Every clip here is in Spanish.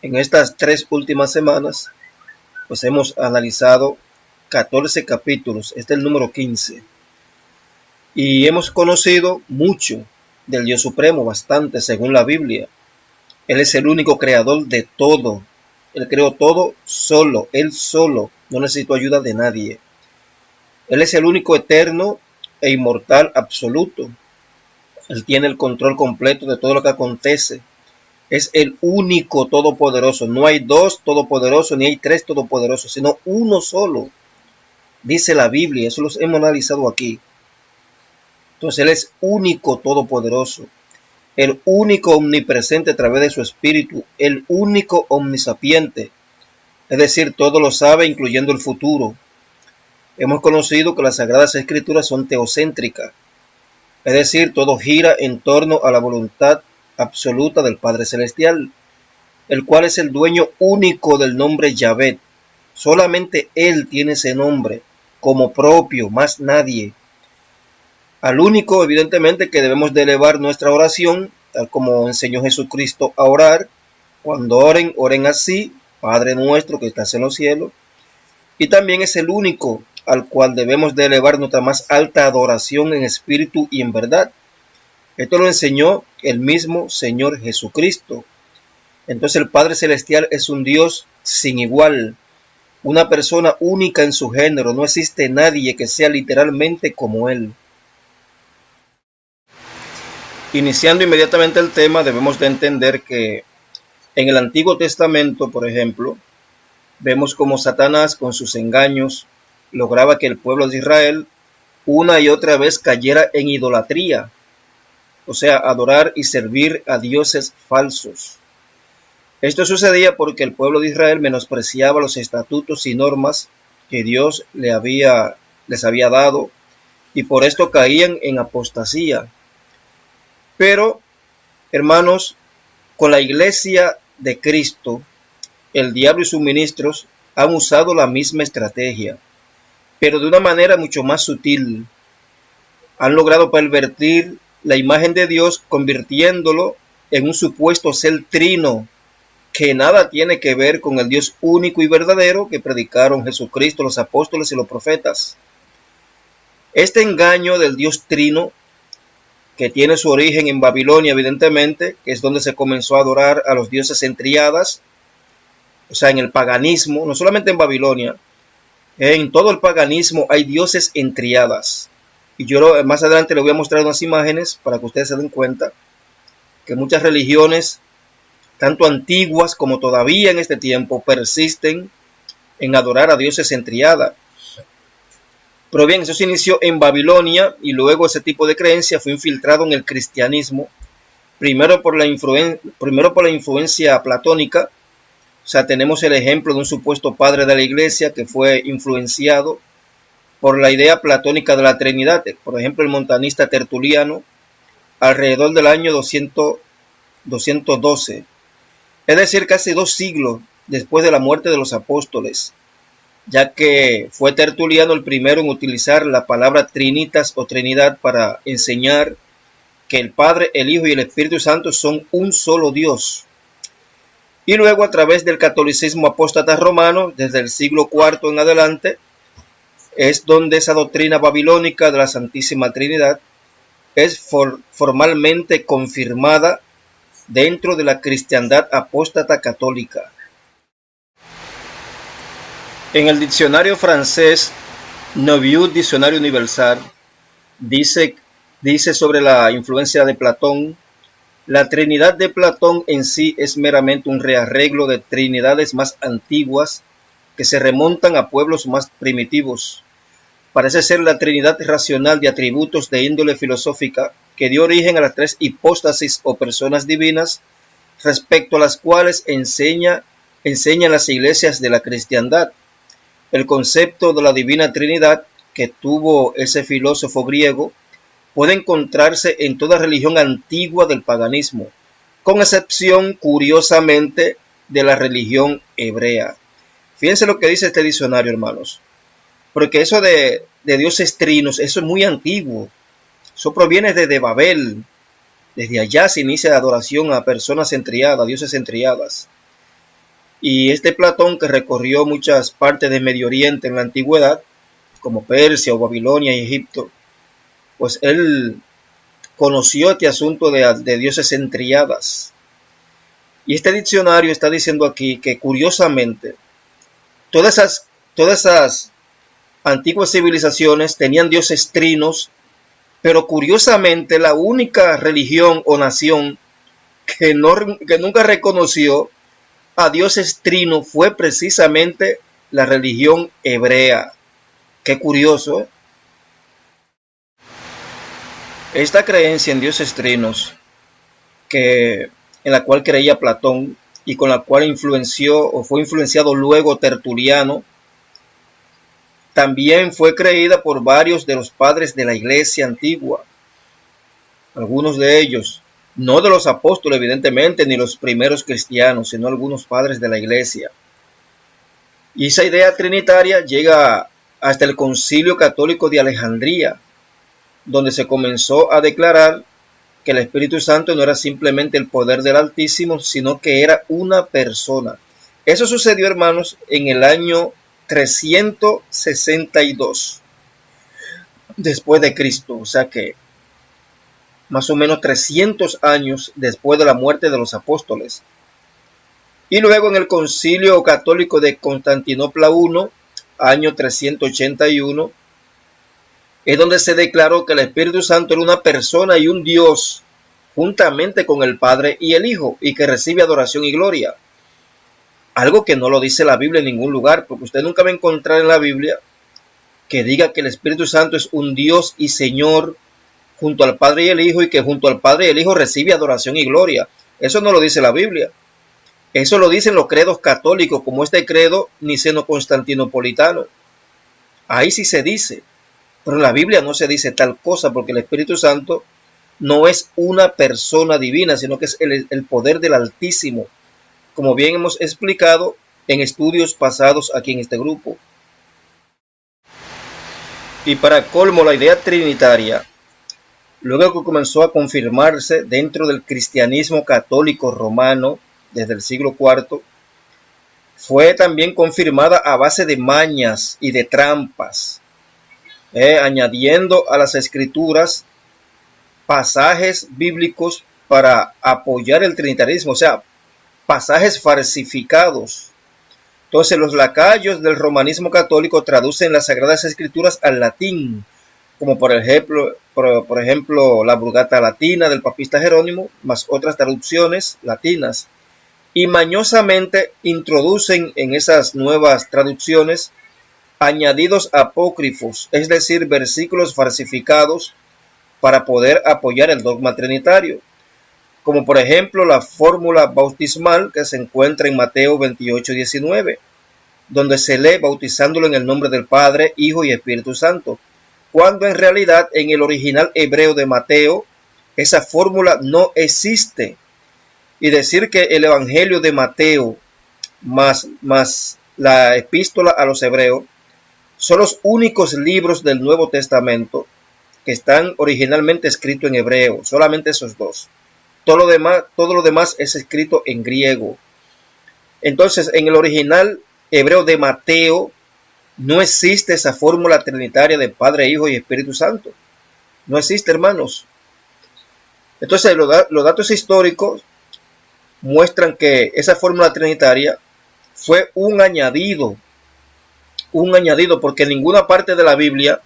En estas 3 últimas semanas, pues hemos analizado 14 capítulos, este es el número 15, y hemos conocido mucho del Dios Supremo, bastante según la Biblia. Él es el único creador de todo. Él creó todo solo, Él solo, no necesitó ayuda de nadie. Él es el único eterno e inmortal absoluto. Él tiene el control completo de todo lo que acontece. Es el único todopoderoso. No hay dos todopoderosos ni hay tres todopoderosos, sino uno solo. Dice la Biblia, eso lo hemos analizado aquí. Entonces Él es único todopoderoso, el único omnipresente a través de su espíritu, el único omnisapiente, es decir, todo lo sabe, incluyendo el futuro. Hemos conocido que las Sagradas Escrituras son teocéntricas, es decir, todo gira en torno a la voluntad absoluta del Padre Celestial, el cual es el dueño único del nombre Yahvé. Solamente Él tiene ese nombre como propio, más nadie. Al único, evidentemente, que debemos de elevar nuestra oración, tal como enseñó Jesucristo a orar. Cuando oren, oren así: Padre nuestro que estás en los cielos. Y también es el único al cual debemos de elevar nuestra más alta adoración en espíritu y en verdad. Esto lo enseñó el mismo Señor Jesucristo. Entonces el Padre Celestial es un Dios sin igual, una persona única en su género. No existe nadie que sea literalmente como Él. Iniciando inmediatamente el tema, debemos de entender que en el Antiguo Testamento, por ejemplo, vemos como Satanás con sus engaños lograba que el pueblo de Israel una y otra vez cayera en idolatría, o sea, adorar y servir a dioses falsos. Esto sucedía porque el pueblo de Israel menospreciaba los estatutos y normas que Dios les había dado, y por esto caían en apostasía. Pero, hermanos, con la iglesia de Cristo, el diablo y sus ministros han usado la misma estrategia, pero de una manera mucho más sutil. Han logrado pervertir la imagen de Dios, convirtiéndolo en un supuesto ser trino, que nada tiene que ver con el Dios único y verdadero que predicaron Jesucristo, los apóstoles y los profetas. Este engaño del Dios trino, que tiene su origen en Babilonia, evidentemente, que es donde se comenzó a adorar a los dioses en tríadas, o sea, en el paganismo, no solamente en Babilonia, en todo el paganismo hay dioses en tríadas. Y yo más adelante les voy a mostrar unas imágenes para que ustedes se den cuenta que muchas religiones, tanto antiguas como todavía en este tiempo, persisten en adorar a dioses en tríada. Pero bien, eso se inició en Babilonia y luego ese tipo de creencia fue infiltrado en el cristianismo, primero por la influencia platónica. O sea, tenemos el ejemplo de un supuesto padre de la iglesia que fue influenciado por la idea platónica de la Trinidad. Por ejemplo, el montanista Tertuliano, alrededor del año 212. Es decir, casi 2 siglos después de la muerte de los apóstoles, ya que fue Tertuliano el primero en utilizar la palabra trinitas o Trinidad para enseñar que el Padre, el Hijo y el Espíritu Santo son un solo Dios. Y luego, a través del catolicismo apóstata romano, desde el siglo IV en adelante, es donde esa doctrina babilónica de la Santísima Trinidad es formalmente confirmada dentro de la cristiandad apóstata católica. En el diccionario francés Nouveau Diccionario Universal dice sobre la influencia de Platón: la Trinidad de Platón en sí es meramente un rearreglo de trinidades más antiguas que se remontan a pueblos más primitivos. Parece ser la Trinidad racional de atributos de índole filosófica que dio origen a las 3 hipóstasis o personas divinas, respecto a las cuales enseñan las iglesias de la cristiandad. El concepto de la Divina Trinidad que tuvo ese filósofo griego puede encontrarse en toda religión antigua del paganismo, con excepción, curiosamente, de la religión hebrea. Fíjense lo que dice este diccionario, hermanos, porque eso de dioses trinos, eso es muy antiguo. Eso proviene desde Babel. Desde allá se inicia la adoración a personas en triada, a dioses en triadas. Y este Platón, que recorrió muchas partes de Medio Oriente en la antigüedad, como Persia o Babilonia y Egipto, pues él conoció este asunto de dioses en tríadas. Y este diccionario está diciendo aquí que curiosamente todas esas antiguas civilizaciones tenían dioses trinos, pero curiosamente la única religión o nación que nunca reconoció a dioses trinos fue precisamente la religión hebrea. Qué curioso, ¿eh? Esta creencia en dioses trinos, en la cual creía Platón y con la cual influenció o fue influenciado luego Tertuliano, también fue creída por varios de los padres de la Iglesia antigua. Algunos de ellos, no de los apóstoles evidentemente, ni los primeros cristianos, sino algunos padres de la Iglesia. Y esa idea trinitaria llega hasta el Concilio Católico de Alejandría, donde se comenzó a declarar que el Espíritu Santo no era simplemente el poder del Altísimo, sino que era una persona. Eso sucedió, hermanos, en el año 362 después de Cristo, o sea que más o menos 300 años después de la muerte de los apóstoles. Y luego en el Concilio Católico de Constantinopla I, año 381, es donde se declaró que el Espíritu Santo era una persona y un Dios, juntamente con el Padre y el Hijo, y que recibe adoración y gloria. Algo que no lo dice la Biblia en ningún lugar, porque usted nunca va a encontrar en la Biblia que diga que el Espíritu Santo es un Dios y Señor junto al Padre y el Hijo, y que junto al Padre y el Hijo recibe adoración y gloria. Eso no lo dice la Biblia. Eso lo dicen los credos católicos, como este credo niceno-constantinopolitano. Ahí sí se dice. Pero en la Biblia no se dice tal cosa, porque el Espíritu Santo no es una persona divina, sino que es el poder del Altísimo, como bien hemos explicado en estudios pasados aquí en este grupo. Y para colmo, la idea trinitaria, luego que comenzó a confirmarse dentro del cristianismo católico romano desde el siglo IV, fue también confirmada a base de mañas y de trampas, añadiendo a las escrituras pasajes bíblicos para apoyar el trinitarismo, o sea, pasajes falsificados. Entonces los lacayos del romanismo católico traducen las Sagradas Escrituras al latín, como por ejemplo la Vulgata Latina del papista Jerónimo, más otras traducciones latinas, y mañosamente introducen en esas nuevas traducciones añadidos apócrifos, es decir, versículos falsificados para poder apoyar el dogma trinitario, como por ejemplo la fórmula bautismal que se encuentra en Mateo 28:19, donde se lee bautizándolo en el nombre del Padre, Hijo y Espíritu Santo, cuando en realidad en el original hebreo de Mateo esa fórmula no existe. Y decir que el Evangelio de Mateo más la epístola a los hebreos son los únicos libros del Nuevo Testamento que están originalmente escritos en hebreo, solamente esos dos. Todo lo demás es escrito en griego. Entonces, en el original hebreo de Mateo no existe esa fórmula trinitaria de Padre, Hijo y Espíritu Santo. No existe, hermanos. Entonces, los datos históricos muestran que esa fórmula trinitaria fue un añadido, porque en ninguna parte de la Biblia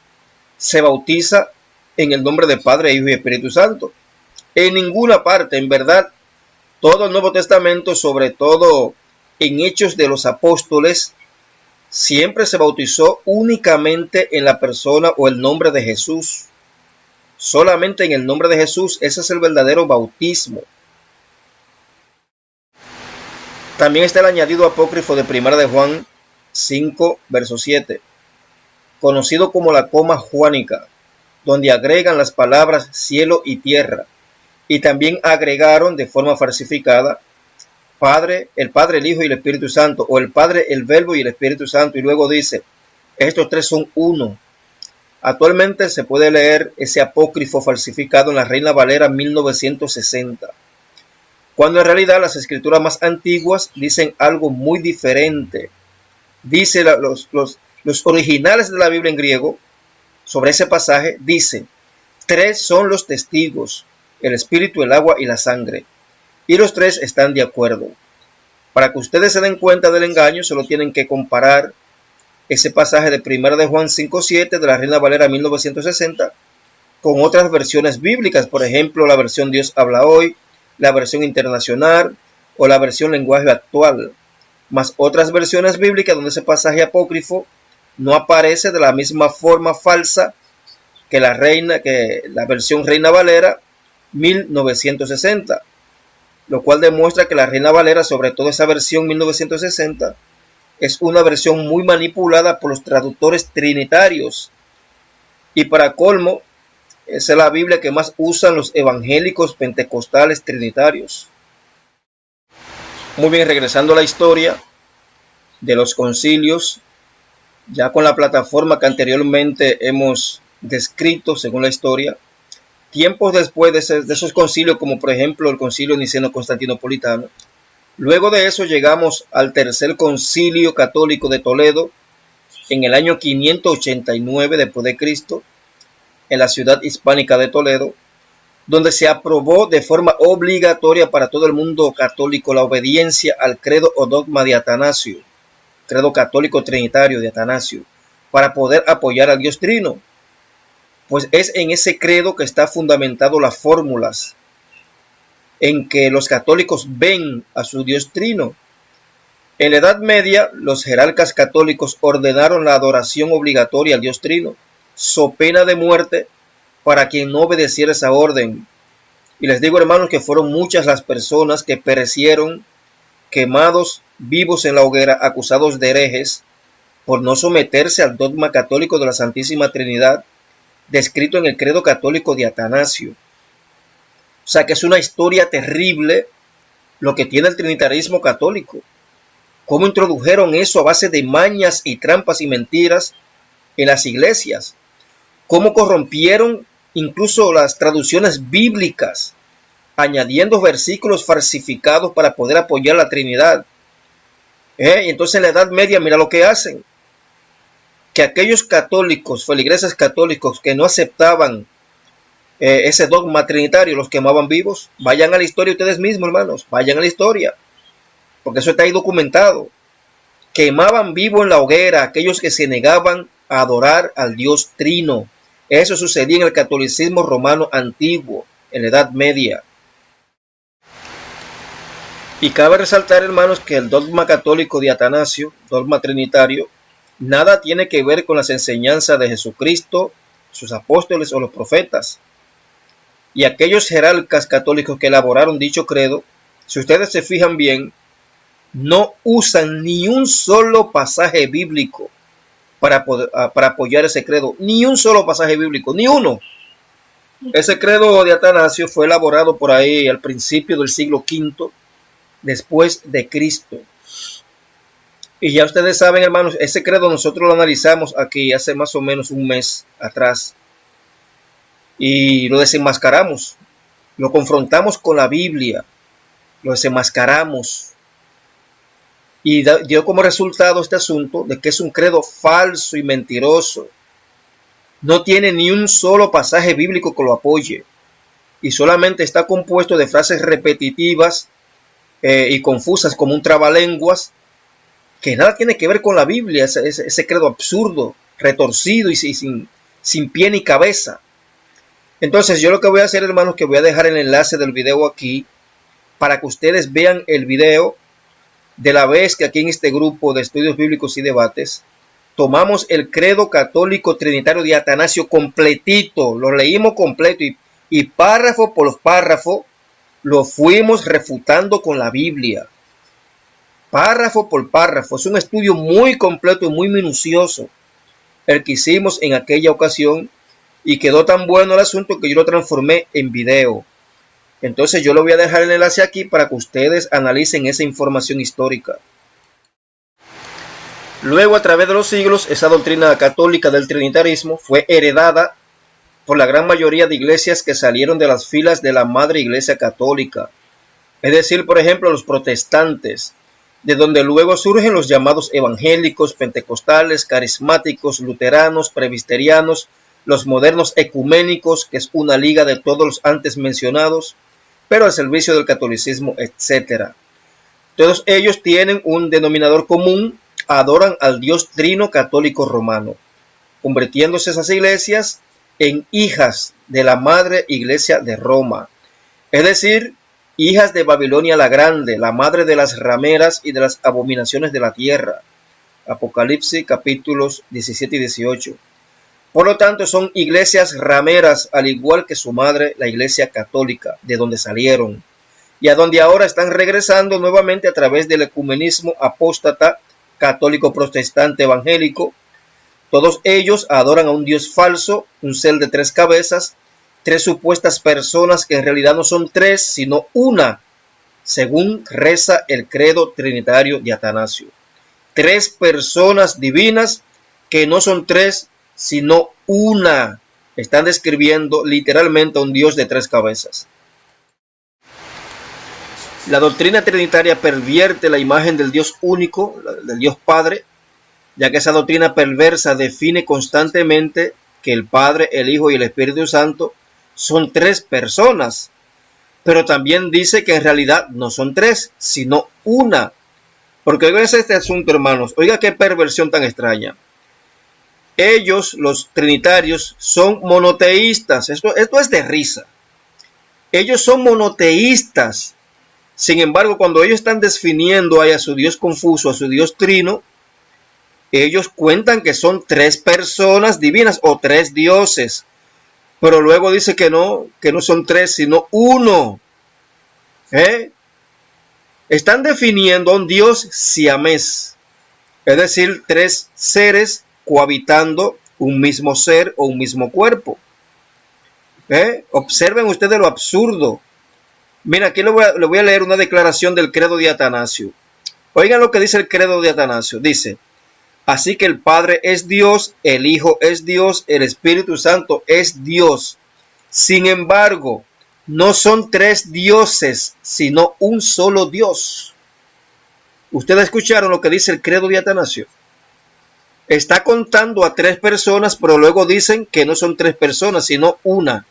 se bautiza en el nombre de Padre, Hijo y Espíritu Santo. En ninguna parte, en verdad, todo el Nuevo Testamento, sobre todo en Hechos de los Apóstoles, siempre se bautizó únicamente en la persona o el nombre de Jesús. Solamente en el nombre de Jesús, ese es el verdadero bautismo. También está el añadido apócrifo de 1 de Juan 5, verso 7, conocido como la coma juánica, donde agregan las palabras cielo y tierra, y también agregaron de forma falsificada el Padre, el Hijo y el Espíritu Santo, o el Padre, el Verbo y el Espíritu Santo, y luego dice, estos tres son uno. Actualmente se puede leer ese apócrifo falsificado en la Reina Valera 1960. cuando en realidad las escrituras más antiguas dicen algo muy diferente. Dice los originales de la Biblia en griego sobre ese pasaje, dicen: tres son los testigos, el espíritu, el agua y la sangre, y los tres están de acuerdo. Para que ustedes se den cuenta del engaño, solo tienen que comparar ese pasaje de 1 de Juan 5:7 de la Reina Valera 1960 con otras versiones bíblicas, por ejemplo la versión Dios habla hoy, la versión internacional o la versión lenguaje actual, más otras versiones bíblicas donde ese pasaje apócrifo no aparece de la misma forma falsa que la versión Reina Valera 1960, lo cual demuestra que la Reina Valera, sobre todo esa versión 1960, es una versión muy manipulada por los traductores trinitarios. Y para colmo, esa es la Biblia que más usan los evangélicos pentecostales trinitarios. Muy bien, regresando a la historia de los concilios, ya con la plataforma que anteriormente hemos descrito según la historia, tiempos después de esos concilios, como por ejemplo el concilio niceno-constantinopolitano, luego de eso llegamos al tercer concilio católico de Toledo en el año 589 después de Cristo, en la ciudad hispánica de Toledo, donde se aprobó de forma obligatoria para todo el mundo católico la obediencia al credo o dogma de Atanasio, credo católico trinitario de Atanasio, para poder apoyar al Dios Trino. Pues es en ese credo que está fundamentado las fórmulas en que los católicos ven a su Dios Trino. En la Edad Media, los jerarcas católicos ordenaron la adoración obligatoria al Dios Trino, so pena de muerte para quien no obedeciera esa orden. Y les digo, hermanos, que fueron muchas las personas que perecieron quemados vivos en la hoguera, acusados de herejes por no someterse al dogma católico de la Santísima Trinidad, descrito en el credo católico de Atanasio. O sea que es una historia terrible lo que tiene el trinitarismo católico. Cómo introdujeron eso a base de mañas y trampas y mentiras en las iglesias. Cómo corrompieron incluso las traducciones bíblicas, añadiendo versículos falsificados para poder apoyar la Trinidad. Y entonces en la Edad Media, mira lo que hacen. Que aquellos católicos, feligreses católicos que no aceptaban ese dogma trinitario, los quemaban vivos. Vayan a la historia ustedes mismos, hermanos, vayan a la historia, porque eso está ahí documentado. Quemaban vivo en la hoguera aquellos que se negaban a adorar al Dios Trino. Eso sucedía en el catolicismo romano antiguo, en la Edad Media. Y cabe resaltar, hermanos, que el dogma católico de Atanasio, dogma trinitario, nada tiene que ver con las enseñanzas de Jesucristo, sus apóstoles o los profetas. Y aquellos jerarcas católicos que elaboraron dicho credo, si ustedes se fijan bien, no usan ni un solo pasaje bíblico para apoyar ese credo. Ni un solo pasaje bíblico, ni uno. Ese credo de Atanasio fue elaborado por ahí al principio del siglo V después de Cristo. Y ya ustedes saben, hermanos, ese credo nosotros lo analizamos aquí hace más o menos un mes atrás. Y lo desenmascaramos. Lo confrontamos con la Biblia. Lo desenmascaramos. Y dio como resultado este asunto de que es un credo falso y mentiroso. No tiene ni un solo pasaje bíblico que lo apoye. Y solamente está compuesto de frases repetitivas y confusas como un trabalenguas, que nada tiene que ver con la Biblia, ese credo absurdo, retorcido y sin pie ni cabeza. Entonces yo lo que voy a hacer, hermanos, que voy a dejar el enlace del video aquí, para que ustedes vean el video de la vez que aquí en este grupo de estudios bíblicos y debates, tomamos el credo católico trinitario de Atanasio completito, lo leímos completo y párrafo por párrafo lo fuimos refutando con la Biblia. Párrafo por párrafo. Es un estudio muy completo y muy minucioso el que hicimos en aquella ocasión, y quedó tan bueno el asunto que yo lo transformé en video. Entonces yo le voy a dejar el enlace aquí para que ustedes analicen esa información histórica. Luego, a través de los siglos, esa doctrina católica del trinitarismo fue heredada por la gran mayoría de iglesias que salieron de las filas de la madre iglesia católica. Es decir, por ejemplo, los protestantes, de donde luego surgen los llamados evangélicos, pentecostales, carismáticos, luteranos, presbiterianos, los modernos ecuménicos, que es una liga de todos los antes mencionados, pero al servicio del catolicismo, etc. Todos ellos tienen un denominador común: adoran al Dios Trino católico romano, convirtiéndose esas iglesias en hijas de la madre iglesia de Roma, es decir, hijas de Babilonia la Grande, la madre de las rameras y de las abominaciones de la tierra. Apocalipsis capítulos 17 y 18. Por lo tanto, son iglesias rameras, al igual que su madre, la iglesia católica, de donde salieron, y a donde ahora están regresando nuevamente a través del ecumenismo apóstata, católico, protestante, evangélico. Todos ellos adoran a un Dios falso, un ser de tres cabezas, tres supuestas personas que en realidad no son tres, sino una, según reza el credo trinitario de Atanasio. Tres personas divinas que no son tres, sino una. Están describiendo literalmente a un Dios de tres cabezas. La doctrina trinitaria pervierte la imagen del Dios único, del Dios Padre, ya que esa doctrina perversa define constantemente que el Padre, el Hijo y el Espíritu Santo son tres personas, pero también dice que en realidad no son tres, sino una. Porque oigan este asunto, hermanos, oiga qué perversión tan extraña. Ellos, los trinitarios, son monoteístas. Esto es de risa. Ellos son monoteístas. Sin embargo, cuando ellos están definiendo a su Dios confuso, a su Dios trino, ellos cuentan que son tres personas divinas o tres dioses. Pero luego dice que no son tres, sino uno. Están definiendo a un Dios siamés, es decir, tres seres cohabitando un mismo ser o un mismo cuerpo. Observen ustedes lo absurdo. Mira, aquí le voy a leer una declaración del credo de Atanasio. Oigan lo que dice el credo de Atanasio. Dice: así que el Padre es Dios, el Hijo es Dios, el Espíritu Santo es Dios. Sin embargo, no son tres dioses, sino un solo Dios. Ustedes escucharon lo que dice el credo de Atanasio. Está contando a tres personas, pero luego dicen que no son tres personas, sino una.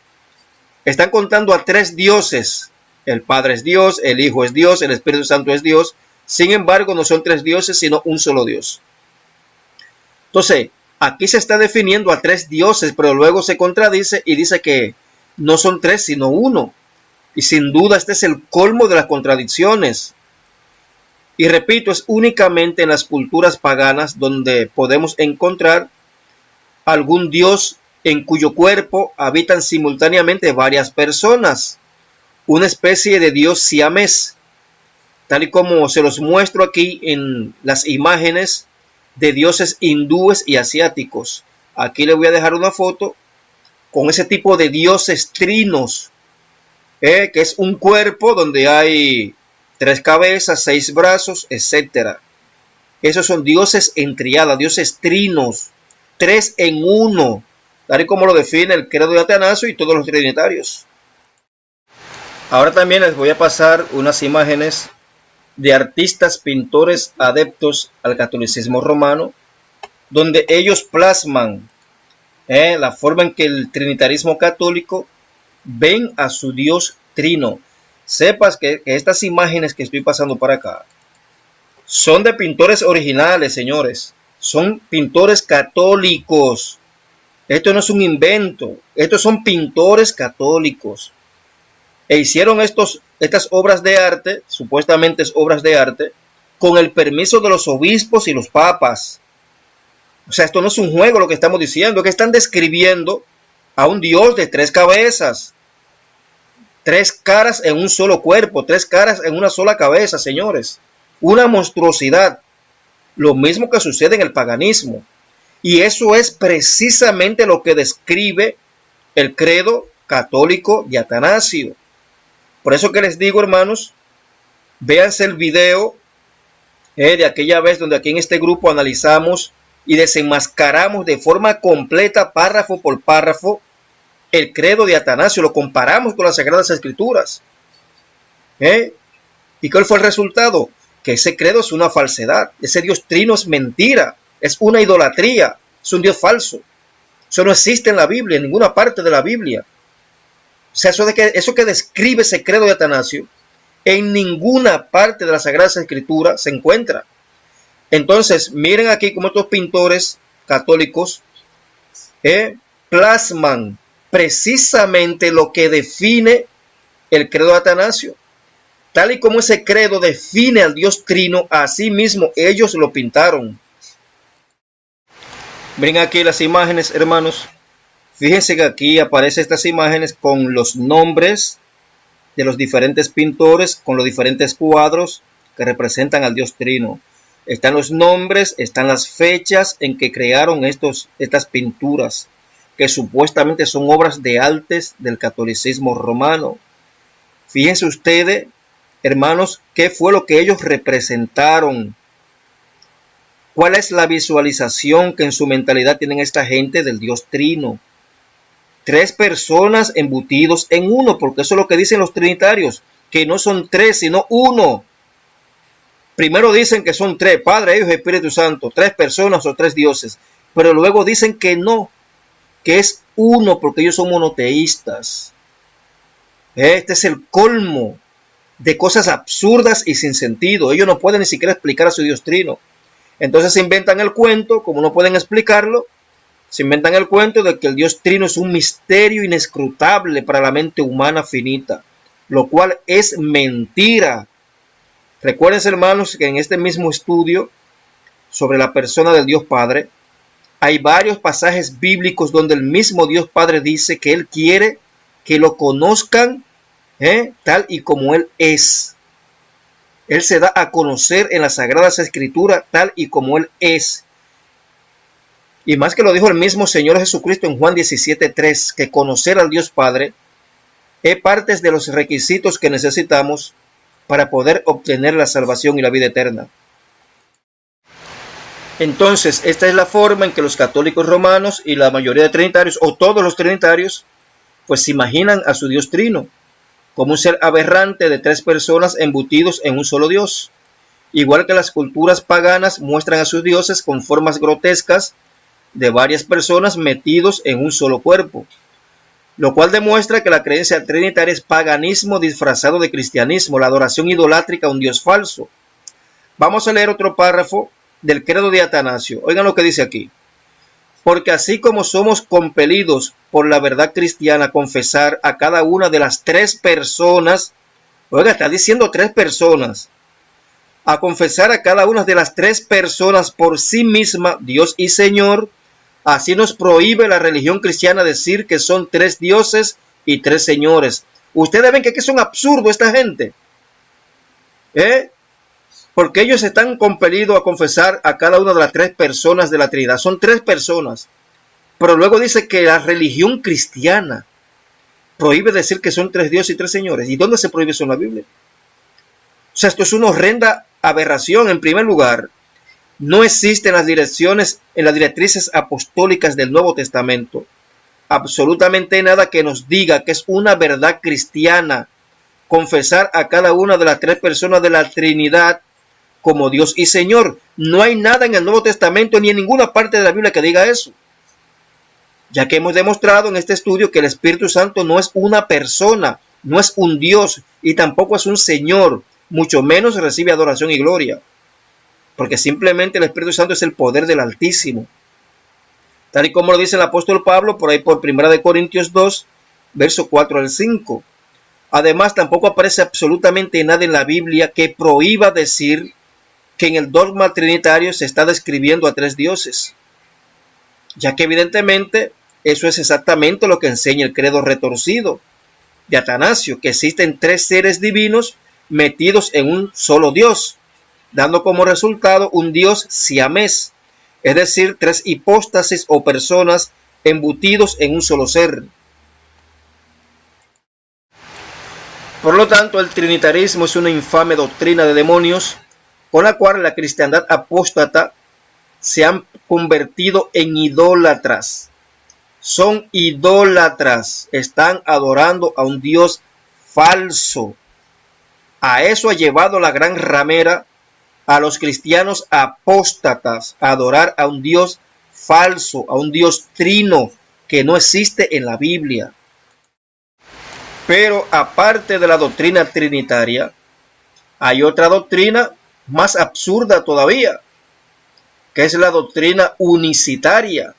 Están contando a tres dioses. El Padre es Dios, el Hijo es Dios, el Espíritu Santo es Dios. Sin embargo, no son tres dioses, sino un solo Dios. Entonces, aquí se está definiendo a tres dioses, pero luego se contradice y dice que no son tres, sino uno. Y sin duda este es el colmo de las contradicciones. Y repito, es únicamente en las culturas paganas donde podemos encontrar algún dios en cuyo cuerpo habitan simultáneamente varias personas. Una especie de dios siamés, tal y como se los muestro aquí en las imágenes de dioses hindúes y asiáticos. Aquí les voy a dejar una foto con ese tipo de dioses trinos, que es un cuerpo donde hay tres cabezas, 6 brazos, etc. Esos son dioses en triada, dioses trinos, tres en uno, tal y como lo define el credo de Atanasio y todos los trinitarios. Ahora también les voy a pasar unas imágenes de artistas pintores adeptos al catolicismo romano, donde ellos plasman la forma en que el trinitarismo católico ven a su Dios trino. Sepas que estas imágenes que estoy pasando para acá son de pintores originales, señores. Son pintores católicos. Esto no es un invento. Estos son pintores católicos. E hicieron estas obras de arte, supuestamente obras de arte, con el permiso de los obispos y los papas. O sea, esto no es un juego lo que estamos diciendo, es que están describiendo a un Dios de tres cabezas. Tres caras en un solo cuerpo, tres caras en una sola cabeza, señores. Una monstruosidad. Lo mismo que sucede en el paganismo. Y eso es precisamente lo que describe el credo católico de Atanasio. Por eso que les digo, hermanos, véanse el video de aquella vez donde aquí en este grupo analizamos y desenmascaramos de forma completa, párrafo por párrafo, el credo de Atanasio. Lo comparamos con las Sagradas Escrituras. ¿Y cuál fue el resultado? Que ese credo es una falsedad. Ese Dios trino es mentira. Es una idolatría. Es un Dios falso. Eso no existe en la Biblia, en ninguna parte de la Biblia. O sea, eso que describe ese credo de Atanasio, en ninguna parte de la Sagrada Escritura se encuentra. Entonces, miren aquí cómo estos pintores católicos plasman precisamente lo que define el credo de Atanasio. Tal y como ese credo define al Dios trino, así mismo ellos lo pintaron. Miren aquí las imágenes, hermanos. Fíjense que aquí aparecen estas imágenes con los nombres de los diferentes pintores, con los diferentes cuadros que representan al Dios trino. Están los nombres, están las fechas en que crearon estas pinturas, que supuestamente son obras de artes del catolicismo romano. Fíjense ustedes, hermanos, qué fue lo que ellos representaron. ¿Cuál es la visualización que en su mentalidad tienen esta gente del Dios trino? 3 personas embutidos en uno, porque eso es lo que dicen los trinitarios, que no son 3, sino 1. Primero dicen que son 3, Padre, Hijo y Espíritu Santo, 3 personas o 3 dioses, pero luego dicen que no, que es 1, porque ellos son monoteístas. Este es el colmo de cosas absurdas y sin sentido. Ellos no pueden ni siquiera explicar a su Dios trino. Entonces se inventan el cuento, como no pueden explicarlo, se inventan el cuento de que el Dios trino es un misterio inescrutable para la mente humana finita, lo cual es mentira. Recuerden, hermanos, que en este mismo estudio sobre la persona del Dios Padre, hay varios pasajes bíblicos donde el mismo Dios Padre dice que Él quiere que lo conozcan tal y como Él es. Él se da a conocer en las Sagradas Escrituras tal y como Él es. Y más que lo dijo el mismo Señor Jesucristo en Juan 17:3, que conocer al Dios Padre es parte de los requisitos que necesitamos para poder obtener la salvación y la vida eterna. Entonces, esta es la forma en que los católicos romanos y la mayoría de trinitarios, o todos los trinitarios, pues se imaginan a su Dios trino como un ser aberrante de 3 personas embutidos en un solo Dios. Igual que las culturas paganas muestran a sus dioses con formas grotescas de varias personas metidos en un solo cuerpo, lo cual demuestra que la creencia trinitaria es paganismo disfrazado de cristianismo, la adoración idolátrica a un Dios falso. Vamos a leer otro párrafo del credo de Atanasio. Oigan lo que dice aquí. Porque así como somos compelidos por la verdad cristiana a confesar a cada una de las 3 personas, oiga, está diciendo 3 personas, a confesar a cada una de las 3 personas por sí misma, Dios y Señor, así nos prohíbe la religión cristiana decir que son 3 dioses y 3 señores. Ustedes ven que son absurdos esta gente, porque ellos están compelidos a confesar a cada una de las 3 personas de la Trinidad. Son 3 personas. Pero luego dice que la religión cristiana prohíbe decir que son 3 dioses y 3 señores. ¿Y dónde se prohíbe eso en la Biblia? O sea, esto es una horrenda aberración. En primer lugar, no existen las directrices apostólicas del Nuevo Testamento absolutamente nada que nos diga que es una verdad cristiana confesar a cada una de las 3 personas de la Trinidad como Dios y Señor. No hay nada en el Nuevo Testamento ni en ninguna parte de la Biblia que diga eso. Ya que hemos demostrado en este estudio que el Espíritu Santo no es una persona, no es un Dios y tampoco es un Señor, mucho menos recibe adoración y gloria. Porque simplemente el Espíritu Santo es el poder del Altísimo. Tal y como lo dice el apóstol Pablo por ahí por 1 Corintios 2, verso 4 al 5. Además, tampoco aparece absolutamente nada en la Biblia que prohíba decir que en el dogma trinitario se está describiendo a 3 dioses, ya que evidentemente eso es exactamente lo que enseña el credo retorcido de Atanasio, que existen 3 seres divinos metidos en un solo Dios, dando como resultado un Dios siamés, es decir, 3 hipóstasis o personas embutidos en un solo ser. Por lo tanto, el trinitarismo es una infame doctrina de demonios con la cual la cristiandad apóstata se han convertido en idólatras. Son idólatras, están adorando a un Dios falso. A eso ha llevado la gran ramera a los cristianos apóstatas a adorar a un Dios falso, a un Dios trino que no existe en la Biblia. Pero aparte de la doctrina trinitaria, hay otra doctrina más absurda todavía, que es la doctrina unicitaria.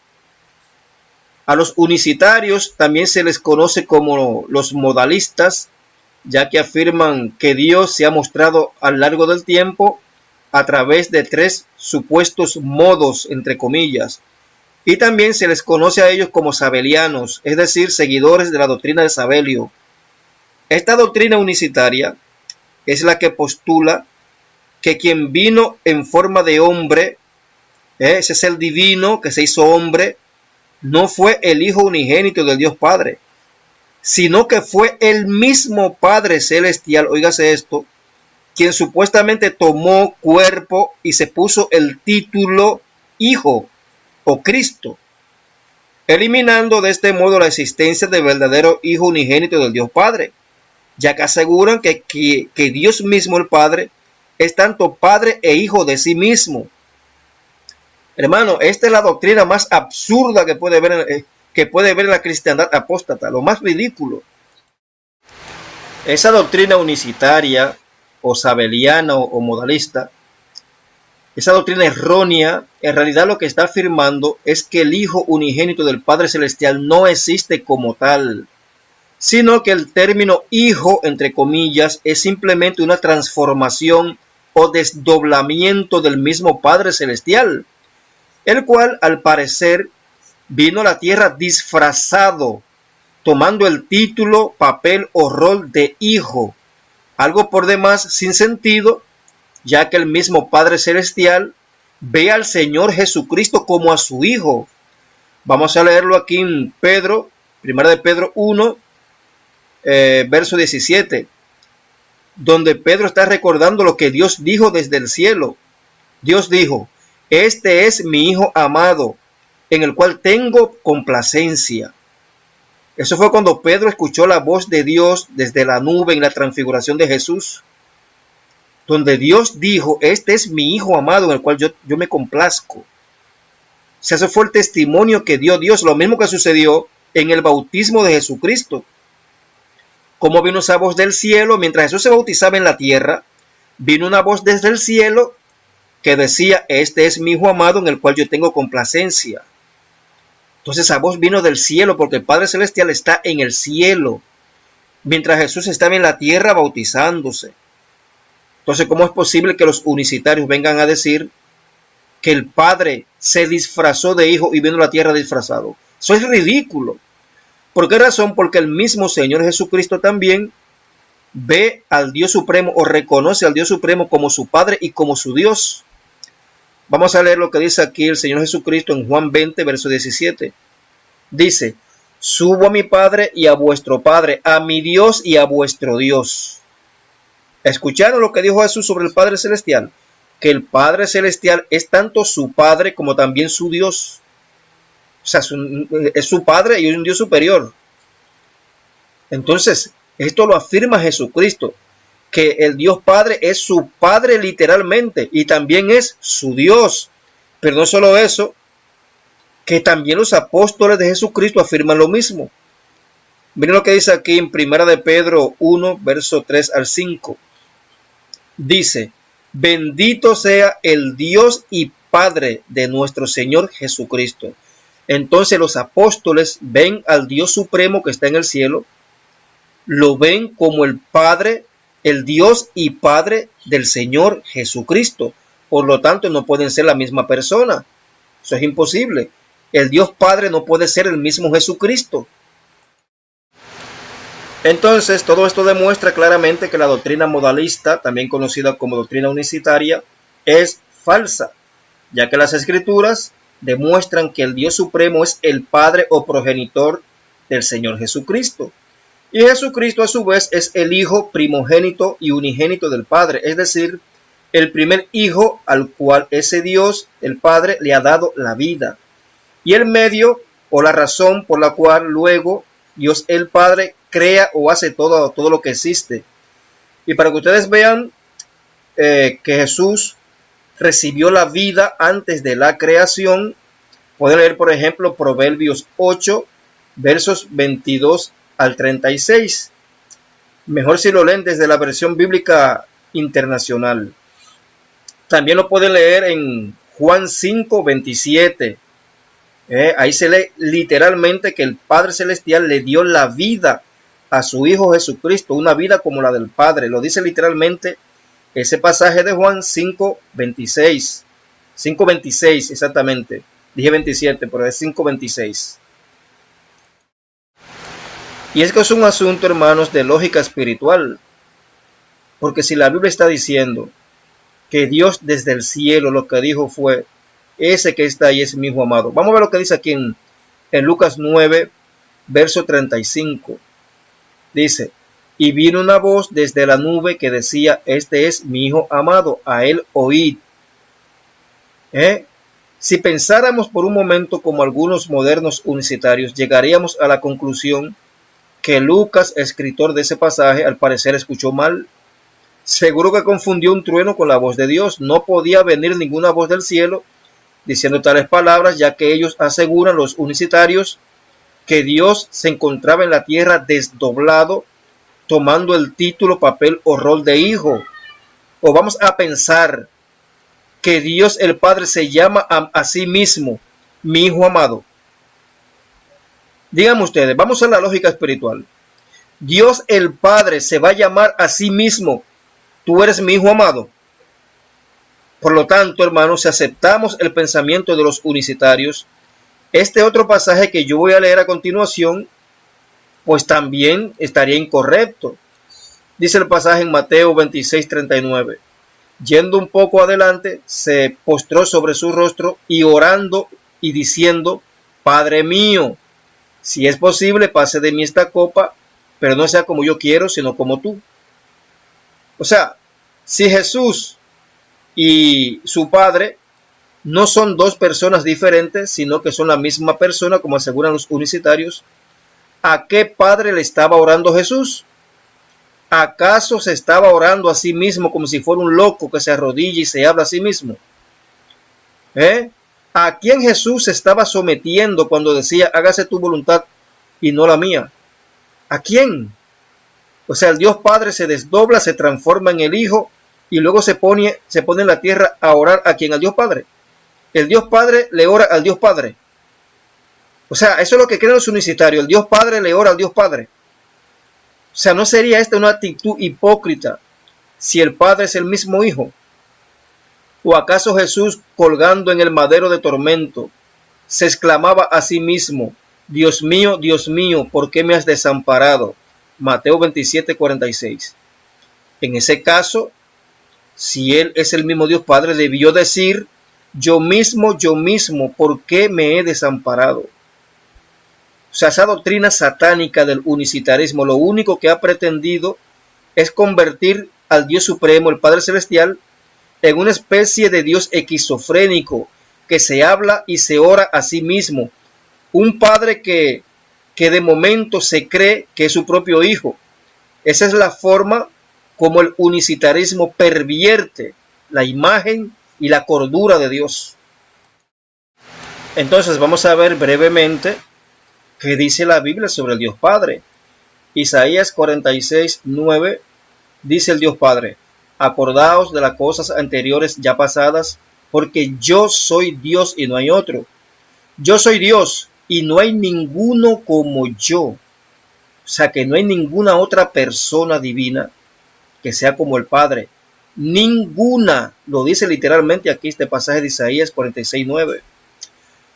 A los unicitarios también se les conoce como los modalistas, ya que afirman que Dios se ha mostrado a lo largo del tiempo a través de tres supuestos modos, entre comillas. Y también se les conoce a ellos como sabelianos, es decir, seguidores de la doctrina de Sabelio. Esta doctrina unicitaria es la que postula que quien vino en forma de hombre, ese es el divino que se hizo hombre, no fue el Hijo unigénito del Dios Padre, sino que fue el mismo Padre Celestial, óigase esto, quien supuestamente tomó cuerpo y se puso el título Hijo o Cristo, eliminando de este modo la existencia del verdadero Hijo unigénito del Dios Padre, ya que aseguran que Dios mismo, el Padre, es tanto Padre e Hijo de sí mismo. Hermano, esta es la doctrina más absurda que puede ver la cristiandad apóstata, lo más ridículo. Esa doctrina unicitaria o sabeliana o modalista, esa doctrina errónea, en realidad lo que está afirmando es que el Hijo unigénito del Padre Celestial no existe como tal, sino que el término hijo, entre comillas, es simplemente una transformación o desdoblamiento del mismo Padre Celestial, el cual al parecer vino a la tierra disfrazado, tomando el título, papel o rol de hijo, algo por demás sin sentido, ya que el mismo Padre Celestial ve al Señor Jesucristo como a su Hijo. Vamos a leerlo aquí en Pedro, 1 de Pedro 1, verso 17, donde Pedro está recordando lo que Dios dijo desde el cielo. Dios dijo: este es mi Hijo amado, en el cual tengo complacencia. Eso fue cuando Pedro escuchó la voz de Dios desde la nube en la transfiguración de Jesús, donde Dios dijo: este es mi Hijo amado, en el cual yo me complazco. O sea, ese fue el testimonio que dio Dios, lo mismo que sucedió en el bautismo de Jesucristo. Como vino esa voz del cielo, mientras Jesús se bautizaba en la tierra, vino una voz desde el cielo que decía: este es mi Hijo amado en el cual yo tengo complacencia. Entonces esa voz vino del cielo porque el Padre Celestial está en el cielo, mientras Jesús estaba en la tierra bautizándose. Entonces, ¿cómo es posible que los unicitarios vengan a decir que el Padre se disfrazó de Hijo y vino a la tierra disfrazado? Eso es ridículo. ¿Por qué razón? Porque el mismo Señor Jesucristo también ve al Dios Supremo o reconoce al Dios Supremo como su Padre y como su Dios. Vamos a leer lo que dice aquí el Señor Jesucristo en Juan 20, verso 17. Dice: subo a mi Padre y a vuestro Padre, a mi Dios y a vuestro Dios. ¿Escucharon lo que dijo Jesús sobre el Padre Celestial? Que el Padre Celestial es tanto su Padre como también su Dios. O sea, es su Padre y es un Dios superior. Entonces, esto lo afirma Jesucristo, que el Dios Padre es su Padre literalmente y también es su Dios. Pero no solo eso, que también los apóstoles de Jesucristo afirman lo mismo. Miren lo que dice aquí en 1 de Pedro 1, verso 3 al 5. Dice: bendito sea el Dios y Padre de nuestro Señor Jesucristo. Entonces los apóstoles ven al Dios Supremo que está en el cielo, lo ven como el Padre, el Dios y Padre del Señor Jesucristo. Por lo tanto, no pueden ser la misma persona. Eso es imposible. El Dios Padre no puede ser el mismo Jesucristo. Entonces, todo esto demuestra claramente que la doctrina modalista, también conocida como doctrina unicitaria, es falsa, ya que las Escrituras demuestran que el Dios Supremo es el Padre o progenitor del Señor Jesucristo. Y Jesucristo a su vez es el Hijo primogénito y unigénito del Padre, es decir, el primer Hijo al cual ese Dios, el Padre, le ha dado la vida. Y el medio o la razón por la cual luego Dios el Padre crea o hace todo lo que existe. Y para que ustedes vean que Jesús recibió la vida antes de la creación, pueden leer, por ejemplo, Proverbios 8, versos 22 al 36. Mejor si lo leen desde la versión bíblica internacional. También lo pueden leer en Juan 5, 27. Ahí se lee literalmente que el Padre Celestial le dio la vida a su Hijo Jesucristo, una vida como la del Padre. Lo dice literalmente ese pasaje de Juan 5, 26. 5, 26 exactamente. Dije 27, pero es 5, 26. Y es que es un asunto, hermanos, de lógica espiritual. Porque si la Biblia está diciendo que Dios desde el cielo lo que dijo fue: ese que está ahí es mi Hijo amado. Vamos a ver lo que dice aquí en Lucas 9, verso 35. Dice: y vino una voz desde la nube que decía: este es mi Hijo amado, a él oíd. Si pensáramos por un momento como algunos modernos unicitarios, llegaríamos a la conclusión que Lucas, escritor de ese pasaje, al parecer escuchó mal. Seguro que confundió un trueno con la voz de Dios. No podía venir ninguna voz del cielo diciendo tales palabras, ya que ellos aseguran, los unicitarios, que Dios se encontraba en la tierra desdoblado, tomando el título, papel o rol de hijo. O vamos a pensar que Dios el Padre se llama a sí mismo mi Hijo amado. Díganme ustedes, vamos a la lógica espiritual. Dios el Padre se va a llamar a sí mismo: tú eres mi Hijo amado. Por lo tanto, hermanos, si aceptamos el pensamiento de los unicitarios, este otro pasaje que yo voy a leer a continuación, pues también estaría incorrecto. Dice el pasaje en Mateo 26, 39. Yendo un poco adelante, se postró sobre su rostro y orando y diciendo: Padre mío, si es posible, pase de mí esta copa, pero no sea como yo quiero, sino como tú. O sea, si Jesús y su Padre no son dos personas diferentes, sino que son la misma persona, como aseguran los unicitarios, ¿a qué Padre le estaba orando Jesús? ¿Acaso se estaba orando a sí mismo como si fuera un loco que se arrodilla y se habla a sí mismo? ¿A quién Jesús se estaba sometiendo cuando decía: hágase tu voluntad y no la mía? ¿A quién? O sea, el Dios Padre se desdobla, se transforma en el Hijo y luego se pone en la tierra a orar ¿a quién? Al Dios Padre. El Dios Padre le ora al Dios Padre. O sea, eso es lo que creen los unicitarios. El Dios Padre le ora al Dios Padre. O sea, ¿no sería esta una actitud hipócrita si el Padre es el mismo Hijo? ¿O acaso Jesús, colgando en el madero de tormento, se exclamaba a sí mismo: Dios mío, ¿por qué me has desamparado? Mateo 27, 46. En ese caso, si Él es el mismo Dios Padre, debió decir: yo mismo, ¿por qué me he desamparado? O sea, esa doctrina satánica del unicitarismo lo único que ha pretendido es convertir al Dios Supremo, el Padre Celestial, en una especie de Dios esquizofrénico que se habla y se ora a sí mismo. Un Padre que de momento se cree que es su propio Hijo. Esa es la forma como el unicitarismo pervierte la imagen y la cordura de Dios. Entonces vamos a ver brevemente qué dice la Biblia sobre el Dios Padre. Isaías 46, 9 dice el Dios Padre: acordaos de las cosas anteriores ya pasadas, porque yo soy Dios y no hay otro. Yo soy Dios y no hay ninguno como yo. O sea, que no hay ninguna otra persona divina que sea como el Padre. Ninguna. Lo dice literalmente aquí este pasaje de Isaías 46, 9.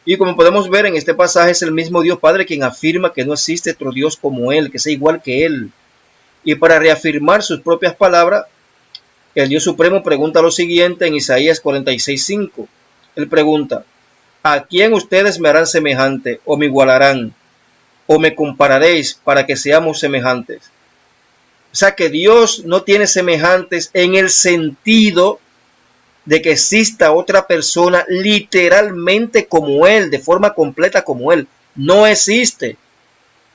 Y como podemos ver en este pasaje, es el mismo Dios Padre quien afirma que no existe otro Dios como Él, que sea igual que Él. Y para reafirmar sus propias palabras, el Dios Supremo pregunta lo siguiente en Isaías 46, 5. Él pregunta: ¿a quién ustedes me harán semejante o me igualarán o me compararéis para que seamos semejantes? O sea que Dios no tiene semejantes en el sentido de que exista otra persona literalmente como Él, de forma completa como Él. No existe.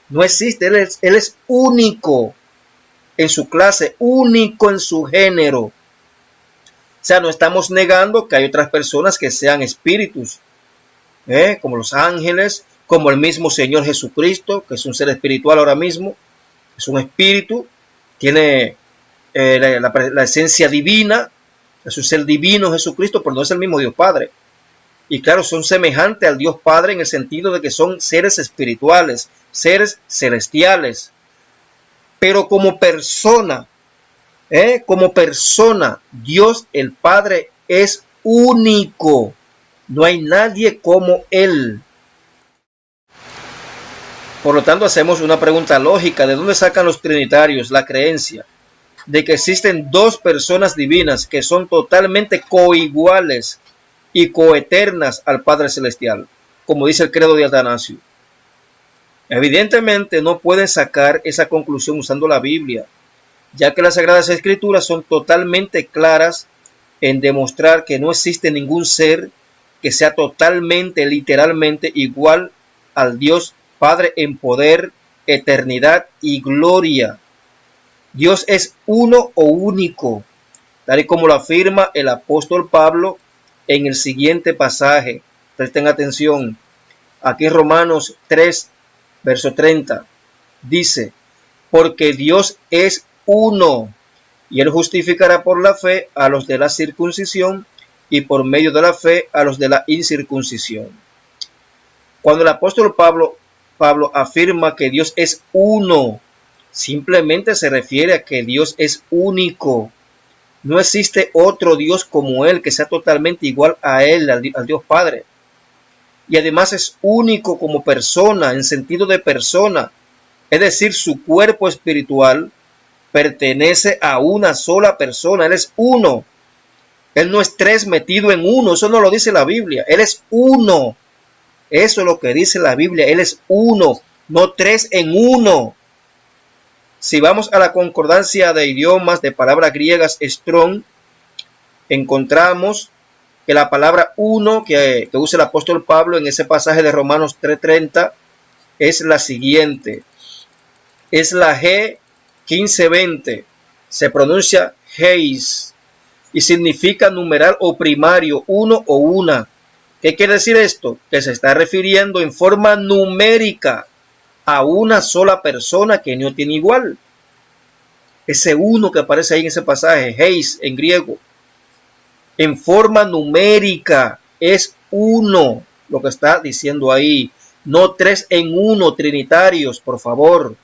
No existe. Él es único. en su clase, único en su género. O sea, no estamos negando que hay otras personas que sean espíritus, como los ángeles, como el mismo Señor Jesucristo, que es un ser espiritual ahora mismo, es un espíritu, tiene la esencia divina, es un ser divino Jesucristo, pero no es el mismo Dios Padre. Y claro, son semejantes al Dios Padre en el sentido de que son seres espirituales, seres celestiales. Pero como persona, Dios el Padre es único. No hay nadie como Él. Por lo tanto, hacemos una pregunta lógica. ¿De dónde sacan los trinitarios la creencia de que existen dos personas divinas que son totalmente coiguales y coeternas al Padre Celestial, como dice el credo de Atanasio? Evidentemente no pueden sacar esa conclusión usando la Biblia, ya que las Sagradas Escrituras son totalmente claras en demostrar que no existe ningún ser que sea totalmente, literalmente igual al Dios Padre en poder, eternidad y gloria. Dios es uno o único, tal y como lo afirma el apóstol Pablo en el siguiente pasaje. Presten atención. Aquí en Romanos 3, verso 30, dice: porque Dios es uno, y Él justificará por la fe a los de la circuncisión y por medio de la fe a los de la incircuncisión. Cuando el apóstol Pablo afirma que Dios es uno, simplemente se refiere a que Dios es único. No existe otro Dios como Él que sea totalmente igual a Él, al Dios Padre. Y además es único como persona, en sentido de persona. Es decir, su cuerpo espiritual pertenece a una sola persona. Él es uno. Él no es tres metido en uno. Eso no lo dice la Biblia. Él es uno. Eso es lo que dice la Biblia. Él es uno, no tres en uno. Si vamos a la concordancia de idiomas de palabras griegas Strong, encontramos que la palabra uno que usa el apóstol Pablo en ese pasaje de Romanos 3:30 es la siguiente. Es la G 1520. Se pronuncia Heis y significa numeral o primario, uno o una. ¿Qué quiere decir esto? Que se está refiriendo en forma numérica a una sola persona que no tiene igual. Ese uno que aparece ahí en ese pasaje, Heis en griego, en forma numérica es uno, lo que está diciendo ahí. No tres en uno, trinitarios, por favor.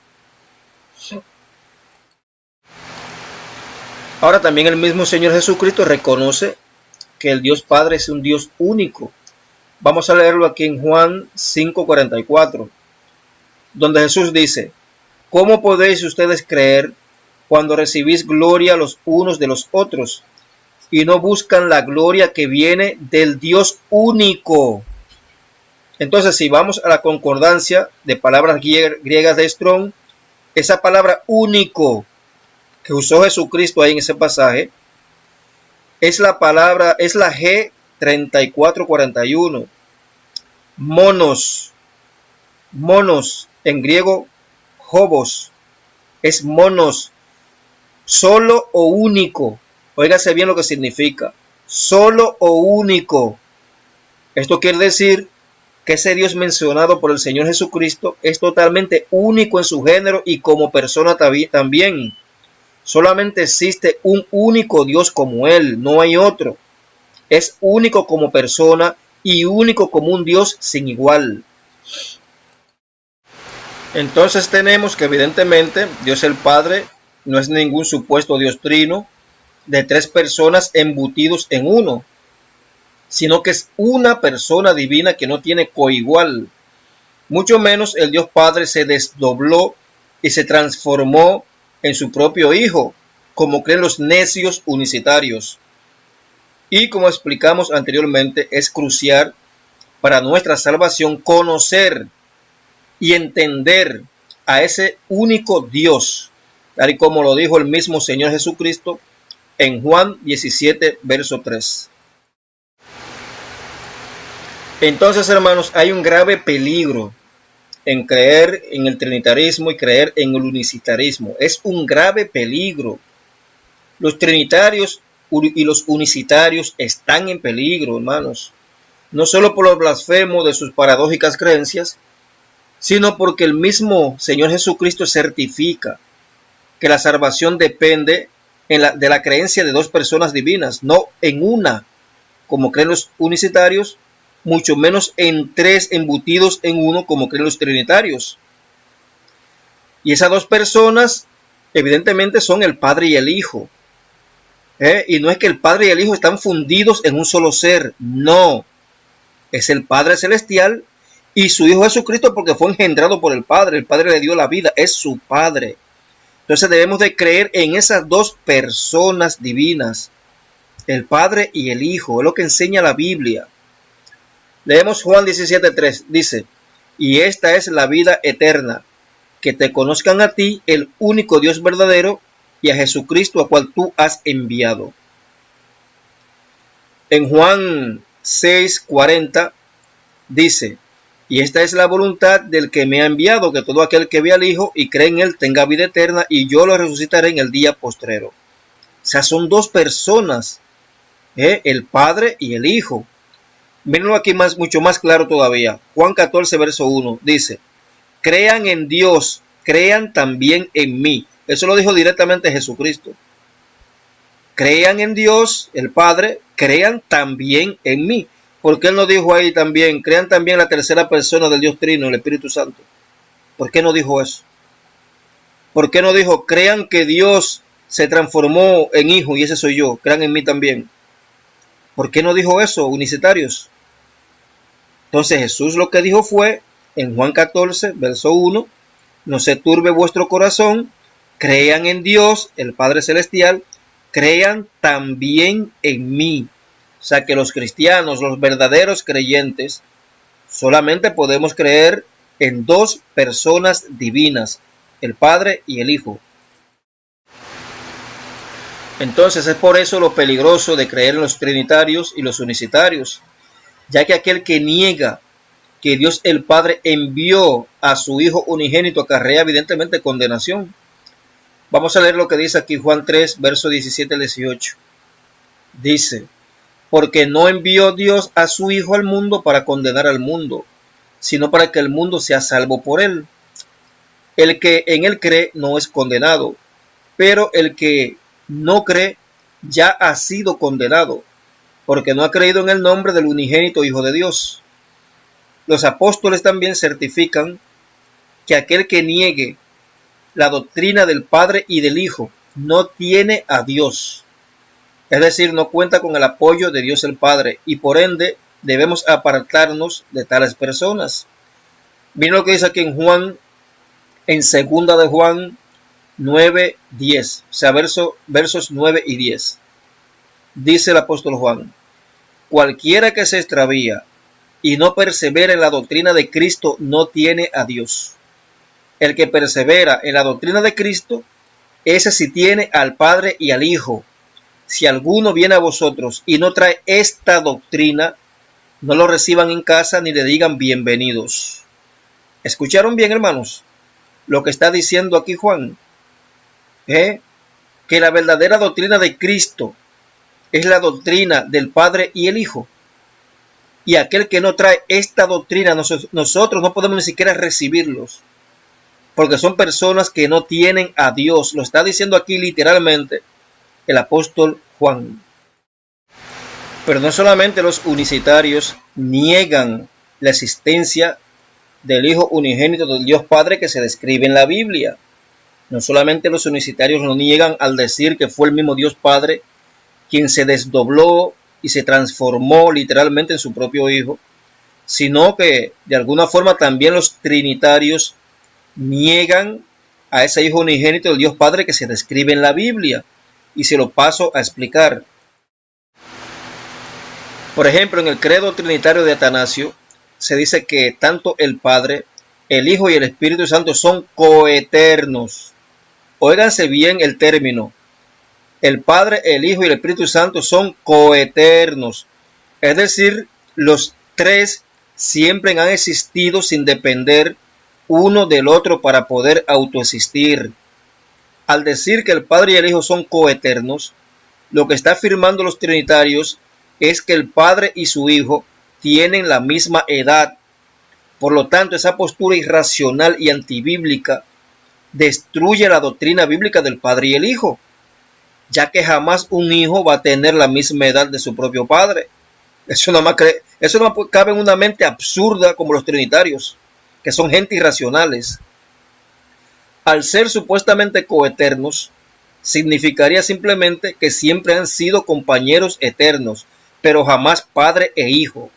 Ahora también el mismo Señor Jesucristo reconoce que el Dios Padre es un Dios único. Vamos a leerlo aquí en Juan 5:44, donde Jesús dice: ¿cómo podéis ustedes creer cuando recibís gloria los unos de los otros y no buscan la gloria que viene del Dios único? Entonces, si vamos a la concordancia de palabras griegas de Strong, esa palabra único que usó Jesucristo ahí en ese pasaje es la G 3441. Monos en griego, hobos, es monos, solo o único. Óigase bien lo que significa, solo o único. Esto quiere decir que ese Dios mencionado por el Señor Jesucristo es totalmente único en su género y como persona también. Solamente existe un único Dios como Él, no hay otro. Es único como persona y único como un Dios sin igual. Entonces tenemos que evidentemente Dios el Padre no es ningún supuesto Dios trino de tres personas embutidos en uno, sino que es una persona divina que no tiene coigual. Mucho menos el Dios Padre se desdobló y se transformó en su propio Hijo, como creen los necios unicitarios. Y como explicamos anteriormente, es crucial para nuestra salvación conocer y entender a ese único Dios, tal y como lo dijo el mismo Señor Jesucristo en Juan 17, verso 3. Entonces, hermanos, hay un grave peligro en creer en el trinitarismo y creer en el unicitarismo. Es un grave peligro. Los trinitarios y los unicitarios están en peligro, hermanos. No solo por los blasfemos de sus paradójicas creencias, sino porque el mismo Señor Jesucristo certifica que la salvación depende de la creencia de dos personas divinas, no en una, como creen los unicitarios, mucho menos en tres embutidos en uno, como creen los trinitarios. Y esas dos personas, evidentemente, son el Padre y el Hijo. Y no es que el Padre y el Hijo están fundidos en un solo ser, no. Es el Padre Celestial y su Hijo Jesucristo, porque fue engendrado por el Padre le dio la vida, es su Padre. Entonces debemos de creer en esas dos personas divinas, el Padre y el Hijo, es lo que enseña la Biblia. Leemos Juan 17:3, dice, y esta es la vida eterna, que te conozcan a ti, el único Dios verdadero, y a Jesucristo, a cual tú has enviado. En Juan 6:40 dice, y esta es la voluntad del que me ha enviado, que todo aquel que ve al Hijo y cree en él tenga vida eterna, y yo lo resucitaré en el día postrero. O sea, son dos personas, el Padre y el Hijo. Mírenlo aquí mucho más claro todavía. Juan 14, verso 1 dice, crean en Dios, crean también en mí. Eso lo dijo directamente Jesucristo. Crean en Dios, el Padre, crean también en mí. ¿Por qué él no dijo ahí también, crean también la tercera persona del Dios Trino, el Espíritu Santo? ¿Por qué no dijo eso? ¿Por qué no dijo, crean que Dios se transformó en Hijo y ese soy yo, crean en mí también? ¿Por qué no dijo eso, unicitarios? Entonces Jesús lo que dijo fue, en Juan 14, verso 1, no se turbe vuestro corazón, crean en Dios, el Padre Celestial, crean también en mí. O sea que los cristianos, los verdaderos creyentes, solamente podemos creer en dos personas divinas, el Padre y el Hijo. Entonces es por eso lo peligroso de creer en los trinitarios y los unicitarios, ya que aquel que niega que Dios el Padre envió a su Hijo unigénito acarrea evidentemente condenación. Vamos a leer lo que dice aquí Juan 3, verso 17 al 18. Dice, porque no envió Dios a su Hijo al mundo para condenar al mundo, sino para que el mundo sea salvo por él. El que en él cree no es condenado, pero el que no cree ya ha sido condenado, porque no ha creído en el nombre del unigénito Hijo de Dios. Los apóstoles también certifican que aquel que niegue la doctrina del Padre y del Hijo no tiene a Dios. Es decir, no cuenta con el apoyo de Dios el Padre y por ende debemos apartarnos de tales personas. Miren lo que dice aquí en Juan, en segunda de Juan 9, 10, o sea, versos 9 y 10. Dice el apóstol Juan, cualquiera que se extravía y no persevera en la doctrina de Cristo no tiene a Dios. El que persevera en la doctrina de Cristo, ese sí tiene al Padre y al Hijo. Si alguno viene a vosotros y no trae esta doctrina, no lo reciban en casa ni le digan bienvenidos. ¿Escucharon bien, hermanos? Lo que está diciendo aquí Juan. Que la verdadera doctrina de Cristo es la doctrina del Padre y el Hijo. Y aquel que no trae esta doctrina, nosotros no podemos ni siquiera recibirlos. Porque son personas que no tienen a Dios. Lo está diciendo aquí literalmente el apóstol Juan. Pero no solamente los unicitarios niegan la existencia del Hijo unigénito del Dios Padre que se describe en la Biblia. No solamente los unicitarios lo niegan al decir que fue el mismo Dios Padre quien se desdobló y se transformó literalmente en su propio Hijo, sino que de alguna forma también los trinitarios niegan a ese Hijo unigénito del Dios Padre que se describe en la Biblia. Y se lo paso a explicar. Por ejemplo, en el credo trinitario de Atanasio se dice que tanto el Padre, el Hijo y el Espíritu Santo son coeternos. Óiganse bien el término. El Padre, el Hijo y el Espíritu Santo son coeternos. Es decir, los tres siempre han existido sin depender uno del otro para poder autoexistir. Al decir que el Padre y el Hijo son coeternos, lo que está afirmando los trinitarios es que el Padre y su Hijo tienen la misma edad. Por lo tanto, esa postura irracional y antibíblica destruye la doctrina bíblica del Padre y el Hijo, ya que jamás un hijo va a tener la misma edad de su propio padre. Eso no cabe en una mente absurda como los trinitarios, que son gente irracionales. Al ser supuestamente coeternos, significaría simplemente que siempre han sido compañeros eternos, pero jamás padre e hijo.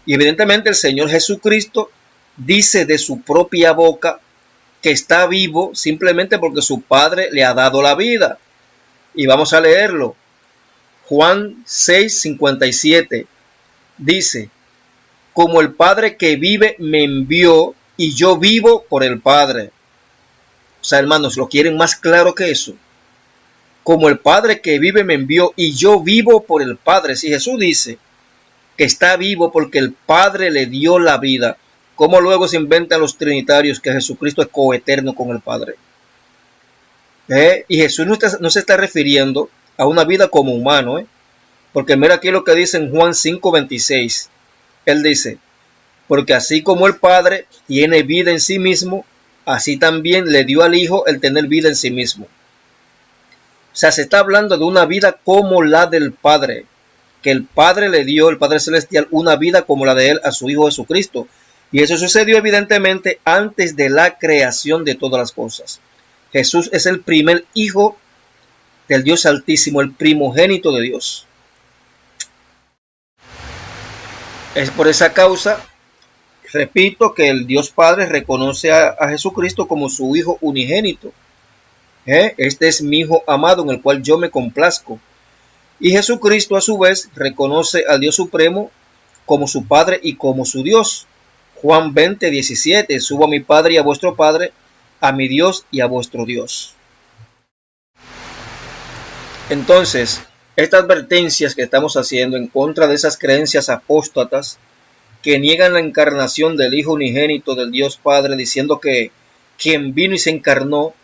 Y evidentemente el Señor Jesucristo dice de su propia boca que está vivo simplemente porque su Padre le ha dado la vida. Y vamos a leerlo. Juan 6:57 dice: como el Padre que vive me envió y yo vivo por el Padre. O sea, hermanos, ¿lo quieren más claro que eso? Como el Padre que vive me envió y yo vivo por el Padre. Si Jesús dice que está vivo porque el Padre le dio la vida, ¿cómo luego se inventan los trinitarios que Jesucristo es coeterno con el Padre? Y Jesús no se está refiriendo a una vida como humano, porque mira aquí lo que dice en Juan 5:26. Él dice: porque así como el Padre tiene vida en sí mismo, así también le dio al Hijo el tener vida en sí mismo. O sea, se está hablando de una vida como la del Padre, que el Padre le dio, el Padre Celestial, una vida como la de él a su Hijo Jesucristo. Y eso sucedió evidentemente antes de la creación de todas las cosas. Jesús es el primer Hijo del Dios Altísimo, el primogénito de Dios. Es por esa causa, repito, que el Dios Padre reconoce a Jesucristo como su Hijo unigénito. Este es mi Hijo amado en el cual yo me complazco. Y Jesucristo a su vez reconoce al Dios Supremo como su Padre y como su Dios. Juan 20:17, subo a mi Padre y a vuestro Padre, a mi Dios y a vuestro Dios. Entonces, estas advertencias que estamos haciendo en contra de esas creencias apóstatas que niegan la encarnación del Hijo unigénito del Dios Padre, diciendo que quien vino y se encarnó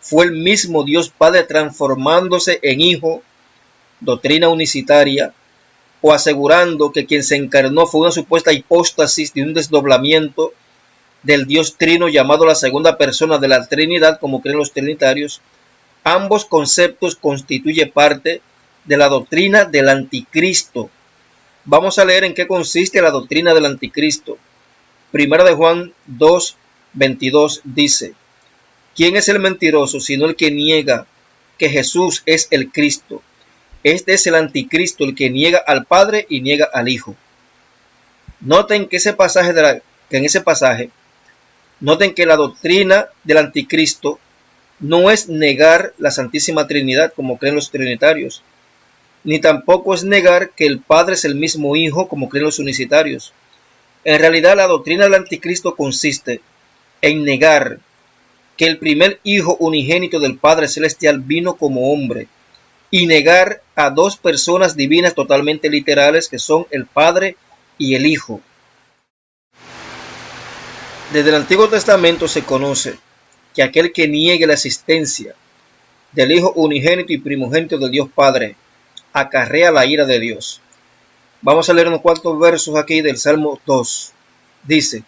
fue el mismo Dios Padre transformándose en Hijo, doctrina unicitaria, o asegurando que quien se encarnó fue una supuesta hipóstasis de un desdoblamiento del Dios Trino llamado la segunda persona de la Trinidad, como creen los trinitarios. Ambos conceptos constituyen parte de la doctrina del anticristo. Vamos a leer en qué consiste la doctrina del anticristo. Primera de Juan 2:22 dice: ¿quién es el mentiroso sino el que niega que Jesús es el Cristo? Este es el anticristo, el que niega al Padre y niega al Hijo. Noten que en ese pasaje, noten que la doctrina del anticristo no es negar la Santísima Trinidad como creen los trinitarios, ni tampoco es negar que el Padre es el mismo Hijo como creen los unicitarios. En realidad, la doctrina del anticristo consiste en negar que el primer Hijo unigénito del Padre Celestial vino como hombre, y negar a dos personas divinas totalmente literales que son el Padre y el Hijo. Desde el Antiguo Testamento se conoce que aquel que niegue la existencia del Hijo unigénito y primogénito del Dios Padre acarrea la ira de Dios. Vamos a leer unos cuantos versos aquí del Salmo 2. Dice: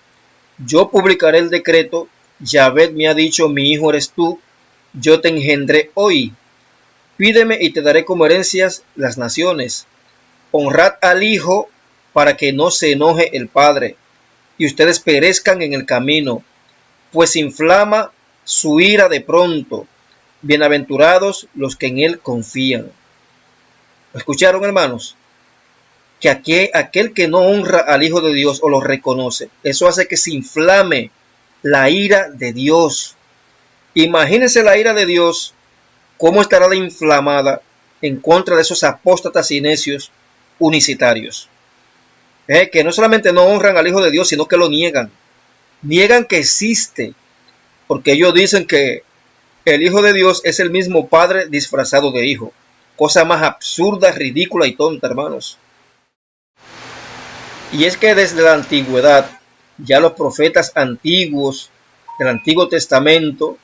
yo publicaré el decreto, Yahvé me ha dicho, mi hijo eres tú, yo te engendré hoy. Pídeme y te daré como herencias las naciones. Honrad al Hijo para que no se enoje el Padre y ustedes perezcan en el camino, pues inflama su ira de pronto. Bienaventurados los que en él confían. ¿Escucharon, hermanos? Que aquel que no honra al Hijo de Dios o lo reconoce, eso hace que se inflame la ira de Dios. Imagínense la ira de Dios, cómo estará de inflamada en contra de esos apóstatas y necios unicitarios, que no solamente no honran al Hijo de Dios, sino que lo niegan. Niegan que existe, porque ellos dicen que el Hijo de Dios es el mismo Padre disfrazado de Hijo. Cosa más absurda, ridícula y tonta, hermanos. Y es que desde la antigüedad ya los profetas antiguos del Antiguo Testamento,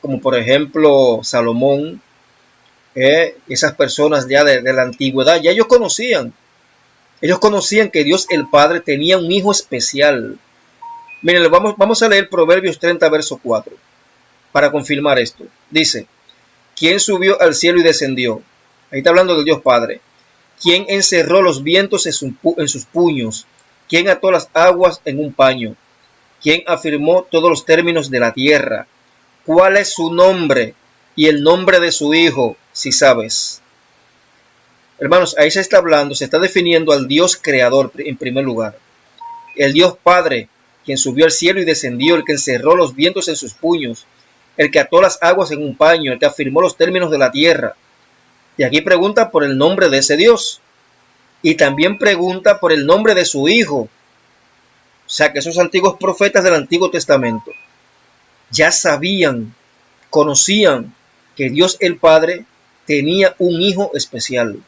como por ejemplo Salomón, esas personas ya de la antigüedad, ya ellos conocían que Dios el Padre tenía un hijo especial. Miren, vamos a leer Proverbios 30, verso 4, para confirmar esto. Dice, ¿quién subió al cielo y descendió? Ahí está hablando del Dios Padre. ¿Quién encerró los vientos en sus puños? ¿Quién ató las aguas en un paño? ¿Quién afirmó todos los términos de la tierra? ¿Cuál es su nombre y el nombre de su hijo, si sabes? Hermanos, ahí se está hablando, se está definiendo al Dios creador en primer lugar. El Dios Padre, quien subió al cielo y descendió, el que encerró los vientos en sus puños, el que ató las aguas en un paño, el que afirmó los términos de la tierra. Y aquí pregunta por el nombre de ese Dios. Y también pregunta por el nombre de su hijo. O sea que esos antiguos profetas del Antiguo Testamento ya sabían, conocían que Dios el Padre tenía un hijo especial.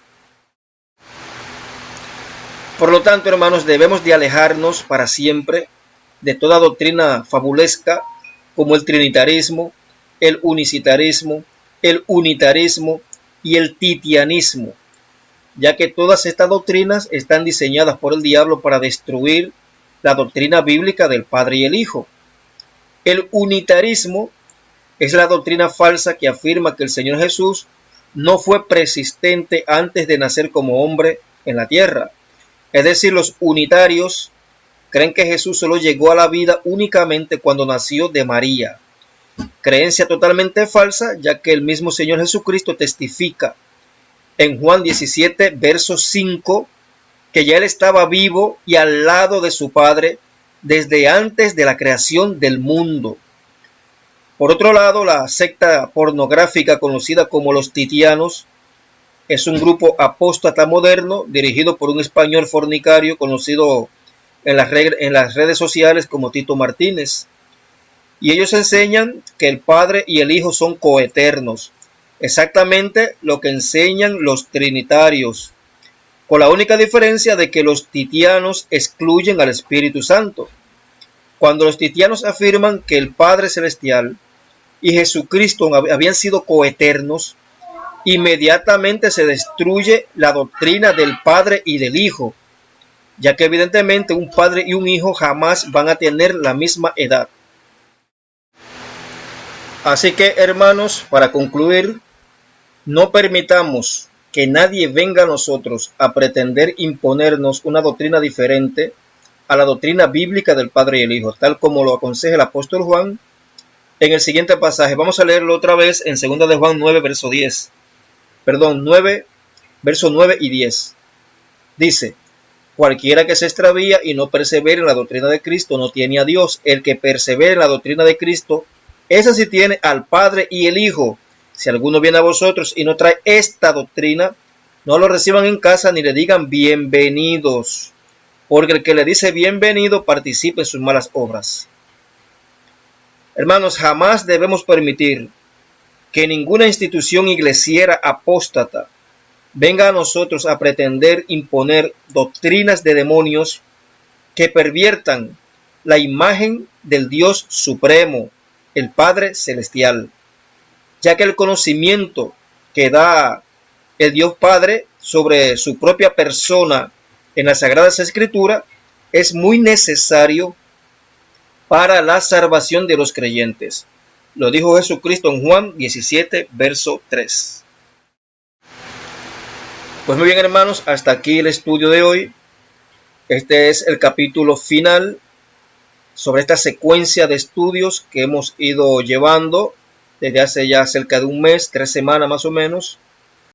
Por lo tanto, hermanos, debemos de alejarnos para siempre de toda doctrina fabulesca como el trinitarismo, el unicitarismo, el unitarismo y el titianismo, ya que todas estas doctrinas están diseñadas por el diablo para destruir la doctrina bíblica del Padre y el Hijo. El unitarismo es la doctrina falsa que afirma que el Señor Jesús no fue preexistente antes de nacer como hombre en la tierra. Es decir, los unitarios creen que Jesús solo llegó a la vida únicamente cuando nació de María. Creencia totalmente falsa, ya que el mismo Señor Jesucristo testifica en Juan 17, verso 5, que ya Él estaba vivo y al lado de su Padre desde antes de la creación del mundo. Por otro lado, la secta pornográfica conocida como los titianos es un grupo apóstata moderno dirigido por un español fornicario conocido en las redes sociales como Tito Martínez. Y ellos enseñan que el Padre y el Hijo son coeternos, exactamente lo que enseñan los trinitarios, con la única diferencia de que los titianos excluyen al Espíritu Santo. Cuando los titianos afirman que el Padre Celestial y Jesucristo habían sido coeternos, inmediatamente se destruye la doctrina del Padre y del Hijo, ya que evidentemente un padre y un hijo jamás van a tener la misma edad. Así que, hermanos, para concluir, no permitamos que nadie venga a nosotros a pretender imponernos una doctrina diferente a la doctrina bíblica del Padre y el Hijo, tal como lo aconseja el apóstol Juan en el siguiente pasaje. Vamos a leerlo otra vez en 2 de Juan 9, verso 10. Verso 9 y 10. Dice, cualquiera que se extravía y no persevere en la doctrina de Cristo no tiene a Dios. El que persevere en la doctrina de Cristo, ese sí tiene al Padre y el Hijo. Si alguno viene a vosotros y no trae esta doctrina, no lo reciban en casa ni le digan bienvenidos, porque el que le dice bienvenido participa en sus malas obras. Hermanos, jamás debemos permitir que ninguna institución iglesiera apóstata venga a nosotros a pretender imponer doctrinas de demonios que perviertan la imagen del Dios supremo, el Padre Celestial, ya que el conocimiento que da el Dios Padre sobre su propia persona en las Sagradas Escrituras es muy necesario para la salvación de los creyentes. Lo dijo Jesucristo en Juan 17, verso 3. Pues muy bien, hermanos, hasta aquí el estudio de hoy. Este es el capítulo final sobre esta secuencia de estudios que hemos ido llevando desde hace ya cerca de un mes, 3 semanas más o menos,